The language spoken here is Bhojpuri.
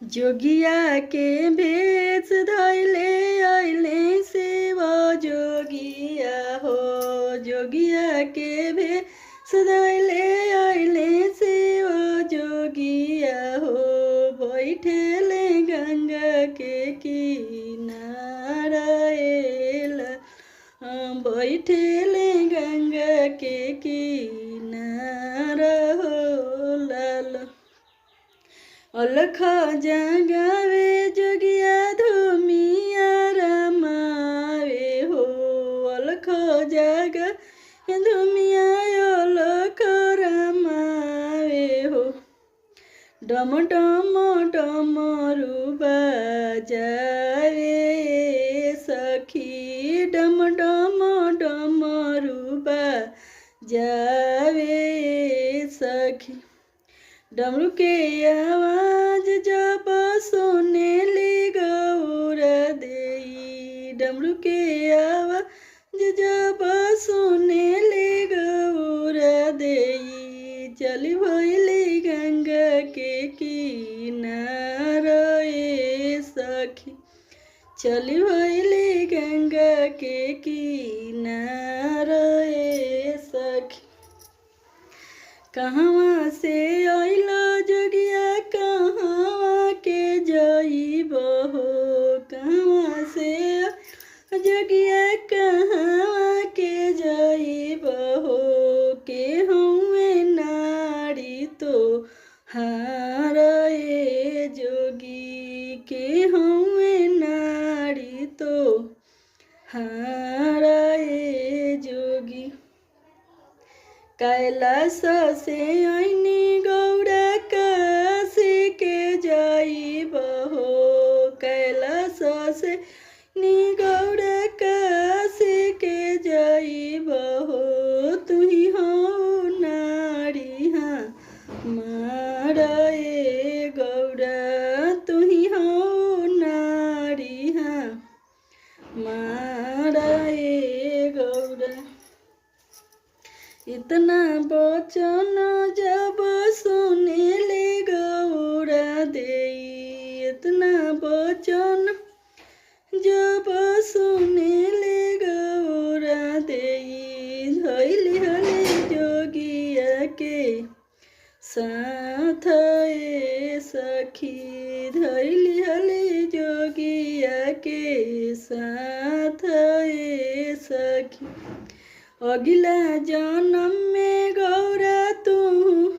जोगिया के भेष धैले अइले शिव जोगिया हो। जोगिया के भेष धैले अइले शिव जोगिया हो। बैठेले गंगा के किनारा बैठेले गंगा के किनारा हो। लाल अलख जगावे जोगिया धूमिया रमावे हो। अलख जगा धूमिया अलख रमावे हो। डम डम डमरू बजावे सखी। डम डम डमरू बजावे सखी। डमरू के आवाज जब सुनेली गौर देई। डमरू के आवाज जब सुनेली गौर देई। चली भइली गंगा के किनारा सखी। चली भइली गंगा के किनारा सखी। कहवा से अइलो जोगिया कहवा के जइब हो। कहवा से जोगिया कहवा के जइब हो। के हउए नारी तो हार जोगी। के हउए नारी तो हार जोगी। कैलाश से ऐनी गौड़ा काशी के जइब हो। कैलाश से ऐनी गौड़ा काशी के जइब हो। तुही हो नारी हमार गौड़ा। तुही हो नारी हमार गौड़ा। इतना वचन जब सुनेले गौरा देई। इतना वचन जब सुनेले गौरा देई। धइली हले जोगिया के साथ सखी। धइली हले जोगिया के साथ सखी। अगिला जन्म में गौरा तू